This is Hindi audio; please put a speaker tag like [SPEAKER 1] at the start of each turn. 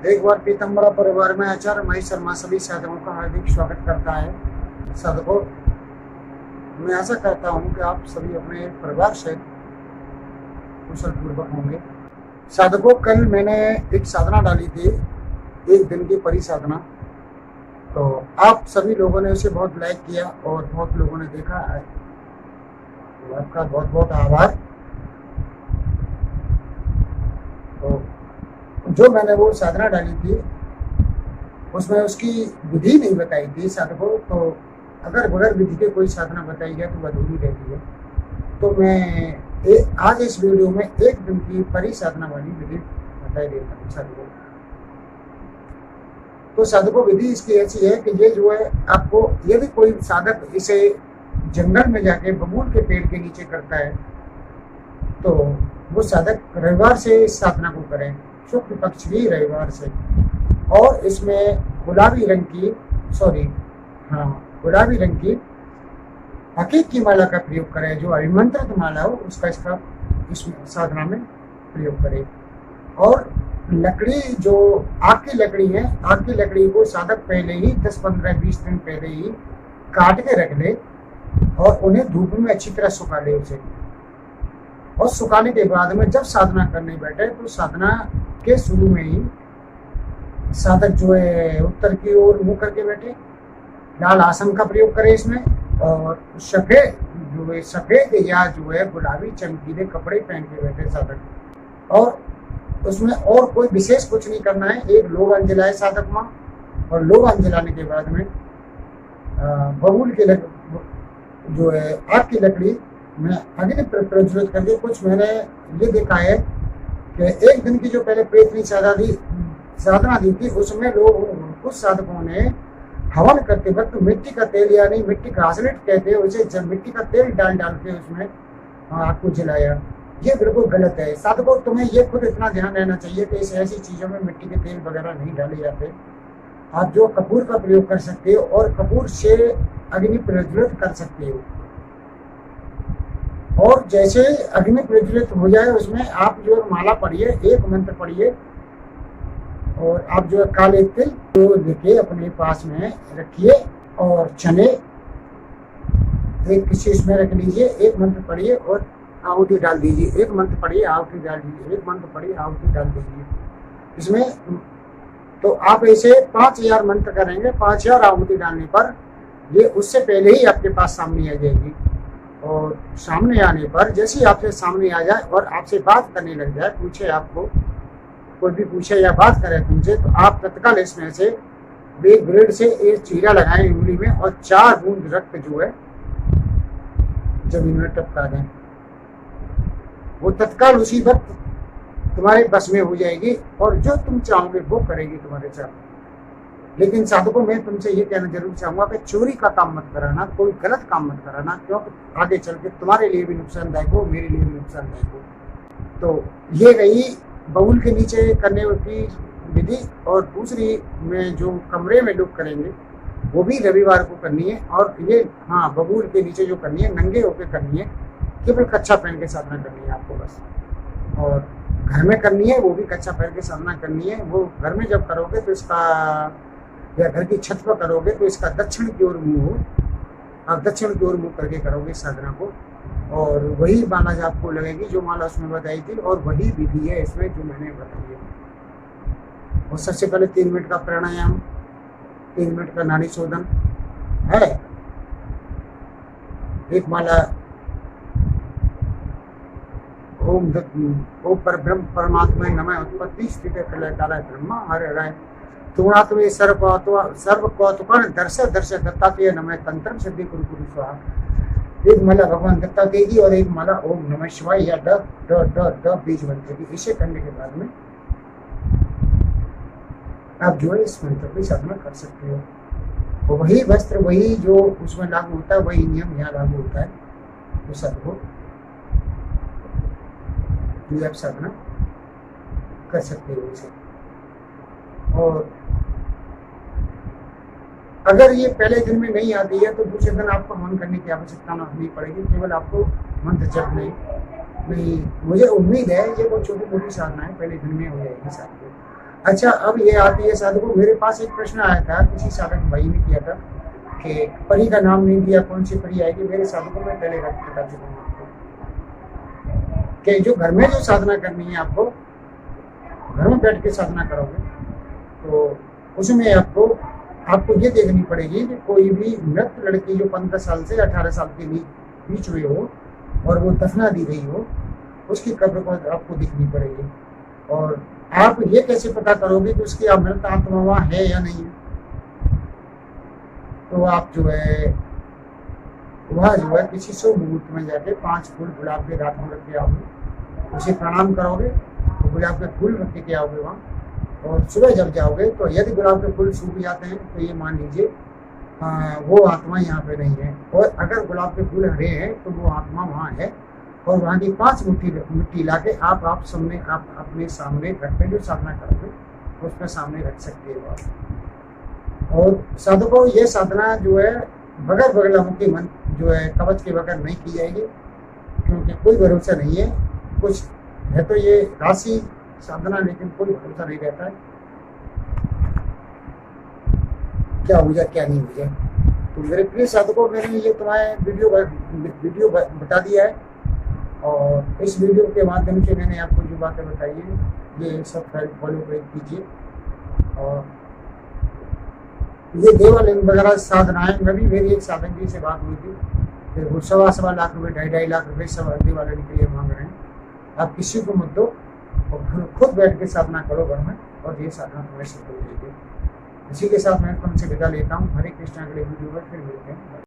[SPEAKER 1] एक बार पीतम्बरा परिवार में आचार्य महेश शर्मा सभी साधकों का हार्दिक स्वागत करता है। साधकों, मैं आशा करता हूँ कि आप सभी अपने परिवार से कुशल पूर्वक होंगे। साधकों, कल मैंने एक साधना डाली थी, एक दिन की परी साधना। तो आप सभी लोगों ने उसे बहुत लाइक किया और बहुत लोगों ने देखा है, तो आपका बहुत बहुत आभार। तो जो मैंने वो साधना डाली थी उसमें उसकी विधि नहीं बताई थी साधकों। तो अगर बगैर विधि के कोई साधना बताई जाए तो वह अधूरी रहती है। तो मैं आज इस वीडियो में एक दिन की परी साधना वाली विधि बताई देता हूँ साधकों। तो साधकों, विधि इसकी ऐसी है कि ये जो है आपको, यदि कोई साधक इसे जंगल में जाके बबूल के पेड़ के नीचे करता है तो वो साधक रविवार से इस साधना को करें, शुक्ल पक्ष की रविवार से। और इसमें गुलाबी रंग की हकीक की माला का प्रयोग करें, जो अभिमंत्रित माला हो उसका इस साधना में प्रयोग करें। और लकड़ी, जो आग की लकड़ी है, आग की लकड़ी को साधक पहले ही 10, 15, 20 दिन पहले ही काट के रख ले और उन्हें धूप में अच्छी तरह सुखा ले उसे। और सुखाने के बाद में जब साधना करने बैठे तो साधना के शुरू में ही साधक जो है उत्तर की ओर मुंह करके बैठे, लाल आसन का प्रयोग करें इसमें। और सफेद या जो है गुलाबी चमकीले कपड़े पहन के बैठे साधक। और उसमें और कोई विशेष कुछ नहीं करना है। एक लोबान जलाए साधक माँ, और लोबान जलाने के बाद में बबूल की जो है आग की लकड़ी में अग्नि प्रज्वलित करके, कुछ मैंने ये देखा है कि एक दिन की जो पहले प्रेतनी साधना दी थी उसमें कुछ साधकों ने हवन करते वक्त मिट्टी का तेल, यानी मिट्टी का घासलेट कहते हैं उसे, मिट्टी का तेल डाल के उसमें आग को जलाया। ये बिल्कुल गलत है साधकों। तुम्हें ये खुद इतना ध्यान रहना चाहिए कि ऐसी चीजों में मिट्टी के तेल वगैरह नहीं डाले जाते। आप जो कपूर का प्रयोग कर सकते हो और कपूर से अग्नि प्रज्वलित कर सकते हो। और जैसे अग्नि प्रज्वलित हो जाए उसमें आप जो माला पढ़िए, एक मंत्र पढ़िए, और आप जो काले तिल जो लेके अपने पास में रखिए और चने एक किसी इसमें रख लीजिए, एक मंत्र पढ़िए और आहुति डाल दीजिए। एक मंत्र पढ़िए, आहुति डाल दीजिए, एक मंत्र पढ़िए, आहुति डाल दीजिए इसमें। तो आप ऐसे 5000 मंत्र करेंगे। 5000 आहुति डालने पर ये उससे पहले ही आपके पास सामने आ जाएगी। और सामने आने पर जैसे ही आपसे सामने आ जाए और आपसे बात करने लग जाए, पूछे, आपको कोई भी पूछे या बात करे तुमसे, तो आप तत्काल इसमें से एक ब्लेड से एक चीरा लगाएं उंगली में और 4 बूंद रक्त जो है जमीन में टपका दें। वो तत्काल उसी वक्त तुम्हारे बस में हो जाएगी और जो तुम चाहोगे वो करेगी तुम्हारे साथ। लेकिन साधकों, मैं तुमसे ये कहना जरूर चाहूंगा कि चोरी का काम मत कराना, कोई गलत काम मत कराना, क्योंकि आगे चल के तुम्हारे लिए भी नुकसानदायक हो, मेरे लिए भी नुकसानदायक हो। तो ये रही बबूल के नीचे करने की विधि। और दूसरी में जो कमरे में लोग करेंगे वो भी रविवार को करनी है। और ये बबूल के नीचे जो करनी है नंगे होकर करनी है, केवल कच्छा पहन के साधना करनी है आपको बस। और घर में करनी है वो भी कच्छा पहन के साधना करनी है। वो घर में जब करोगे तो इसका, या घर की छत पर करोगे तो इसका दक्षिण की ओर मुंह हो, आप दक्षिण की ओर मुंह करके करोगे साधना को। और वही माला आपको लगेगी जो माला उसमें बताई थी, और वही विधि है इसमें जो मैंने बताई है। और सबसे पहले 3 मिनट का प्राणायाम, 3 मिनट का नाड़ी शोधन है। एक माला ओम पर ब्रह्म परमात्मा नमः उत्पत्ति स्थिति प्रलय काल ब्रह्मा हरे हरे तुणात्मे सर्व कौतुकन दर्श दत्तात्रेय नमः तंत्रम सिद्धि कुरु कुरु स्वाहा। एक माला भगवान दत्तात्रेय जी और एक माला ओम नमः शिवाय या ड बीज मंत्र की। इसे करने के बाद में आप जो है इस मंत्र की साधना कर सकते हो। तो वही वस्त्र, वही जो उसमें लागू होता है, वही नियम यहाँ लागू होता है। तो सबको आप साधना कर सकते हो इसे। और अगर ये पहले दिन में नहीं आती है तो दूसरे दिन आपको हवन करने की आवश्यकता नहीं पड़ेगी, केवल आपको मंत्र जप नहीं। मुझे उम्मीद है ये बहुत छोटी मोटी साधना है, पहले दिन में हो जाएगी साधना। अच्छा, अब ये आती है साधकों, मेरे पास एक प्रश्न आया था, किसी साधक भाई ने किया था कि परी का नाम नहीं दिया, कौन सी परी आएगी। मेरे साधकों में पहले बता चुका हूँ आपको कि जो घर में जो साधना करनी है, आपको घर में बैठ के साधना करोगे तो उसमें आपको ये देखनी पड़ेगी कि कोई भी मृत लड़की जो 15 साल से 18 साल के बीच में हो और वो दफना दी गई हो, उसकी कब्र को आपको दिखनी पड़ेगी। और आप ये कैसे पता करोगे कि उसकी अमृत आत्मा वहाँ है या नहीं है? तो आप जो है वह जो है किसी शुभ मुहूर्त में जाके 5 फूल गुलाब के रात में रख के आओगे, उसे प्रणाम करोगे तो गुलाब के फूल रख के आओगे वहाँ। और सुबह जब जाओगे तो यदि गुलाब के फूल सूख जाते हैं तो ये मान लीजिए वो आत्मा यहाँ पे नहीं है। और अगर गुलाब के फूल हरे हैं तो वो आत्मा वहाँ है। और वहाँ की 5 मिट्टी लाके आप अपने सामने रख के जो साधना करोगे उसमें सामने रख सकते हो आप। और साधकों, ये साधना जो है बगैर बगलामुखी मन जो है कवच के बगैर नहीं की जाएगी, क्योंकि कोई भरोसा नहीं है। कुछ है तो ये राशि साधना, लेकिन कोई भरोसा नहीं रहता है क्या हो जाए क्या नहीं हो जाए। तो मेरे प्रिय साधकों, मैंने ये तुम्हारे वीडियो बता दिया है, और इस वीडियो के माध्यम से मैंने आपको जो बातें बताई है ये सब फॉलो कीजिए। और ये देवालिंग वगैरह साधनाएं, मेरी एक साधक जी से बात हुई थी कि वो 1.25 लाख रुपए 2.5 लाख रुपए सब देवालिंग के लिए मांग रहे हैं। आप किसी को मत दो और खुद बैठ के साधना करो घर में, और ये साधना तुम्हें सिद्ध हो जाएगी। इसी के साथ मैं तुमसे विदा लेता हूँ। हरे कृष्णा, अगले वीडियो में फिर मिलते हैं।